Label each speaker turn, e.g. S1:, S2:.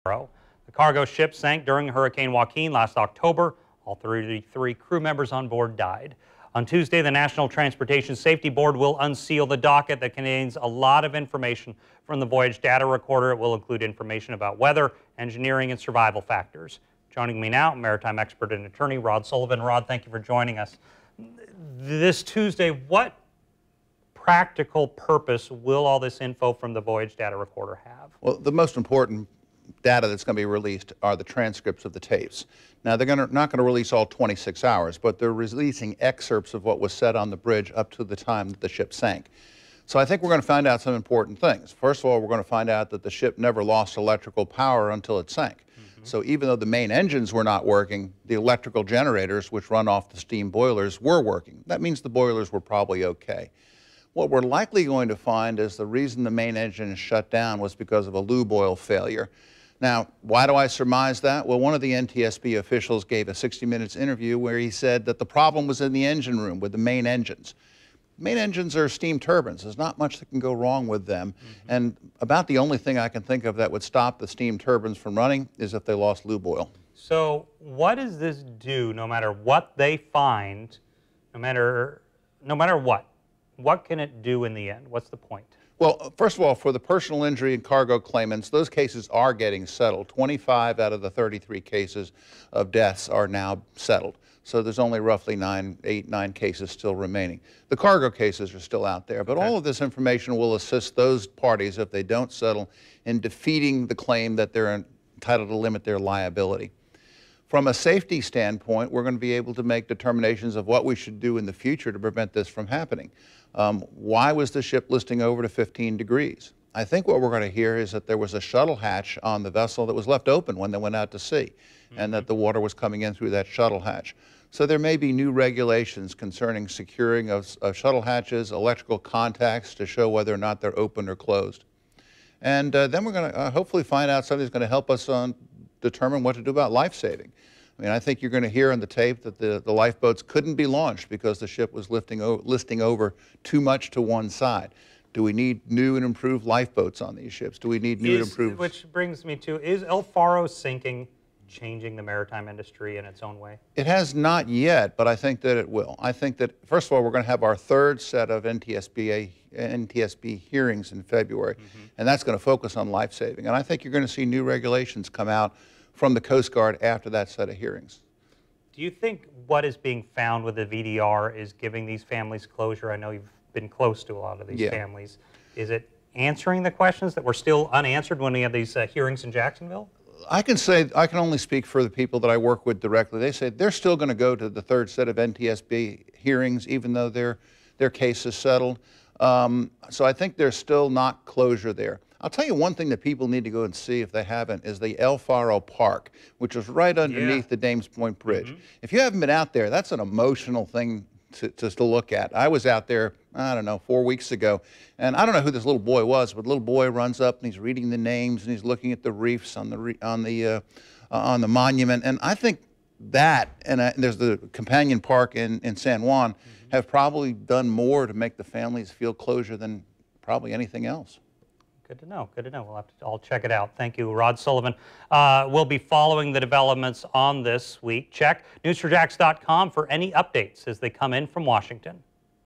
S1: Faro. The cargo ship sank during Hurricane Joaquin last October. All 33 crew members on board died. On Tuesday, the National Transportation Safety Board will unseal the docket that contains a lot of information from the voyage data recorder. It will include information about weather, engineering, and survival factors. Joining me now, maritime expert and attorney Rod Sullivan. Rod, thank you for joining us. This Tuesday, what practical purpose will all this info from the voyage data recorder have?
S2: Well, the most important data that's going to be released are the transcripts of the tapes. Now, they're not going to release all 26 hours, but they're releasing excerpts of what was said on the bridge up to the time that the ship sank. So I think we're going to find out some important things. First of all, we're going to find out that the ship never lost electrical power until it sank. So even though the main engines were not working, the electrical generators, which run off the steam boilers, were working. That means the boilers were probably okay. What we're likely going to find is the reason the main engine is shut down was because of a lube oil failure. Now, why do I surmise that? Well, one of the NTSB officials gave a 60 Minutes interview where he said that the problem was in the engine room with the main engines. Main engines are steam turbines. There's not much that can go wrong with them. And about the only thing I can think of that would stop the steam turbines from running is if they lost lube oil.
S1: So what does this do no matter what they find, no matter what? What can it do in the end? What's the point?
S2: Well, first of all, for the personal injury and cargo claimants, those cases are getting settled. 25 out of the 33 cases of deaths are now settled. So there's only roughly 9 cases still remaining. The cargo cases are still out there, but all of this information will assist those parties, if they don't settle, in defeating the claim that they're entitled to limit their liability. From a safety standpoint, we're going to be able to make determinations of what we should do in the future to prevent this from happening. Why was the ship listing over to 15 degrees? I think what we're going to hear is that there was a shuttle hatch on the vessel that was left open when they went out to sea, and that the water was coming in through that shuttle hatch. So there may be new regulations concerning securing of shuttle hatches, electrical contacts to show whether or not they're open or closed. And then we're going to hopefully find out something that's going to help us determine what to do about life saving. I mean, I think you're going to hear on the tape that the lifeboats couldn't be launched because the ship was listing over too much to one side. Do we need new and improved lifeboats on these ships? Do we need new and improved?
S1: Which brings me to, is El Faro sinking changing the maritime industry in its own way?
S2: It has not yet, but I think that it will. I think that, first of all, we're going to have our third set of NTSB hearings in February, and that's going to focus on life saving. And I think you're going to see new regulations come out from the Coast Guard after that set of hearings.
S1: Do you think what is being found with the VDR is giving these families closure? I know you've been close to a lot of these families. Is it answering the questions that were still unanswered when we had these hearings in Jacksonville?
S2: I can only speak for the people that I work with directly. They say they're still going to go to the third set of NTSB hearings even though their case is settled. So I think there's still not closure there. I'll tell you one thing that people need to go and see if they haven't is the El Faro Park, which is right underneath the Dames Point Bridge. If you haven't been out there, that's an emotional thing to look at. I was out there, I don't know, 4 weeks ago, and I don't know who this little boy was, but the little boy runs up and he's reading the names and he's looking at the reefs on the monument. And I think that, and there's the companion park in San Juan, have probably done more to make the families feel closure than probably anything else.
S1: Good to know. Good to know. I'll check it out. Thank you, Rod Sullivan. We'll be following the developments on this week. Check news4jax.com for any updates as they come in from Washington.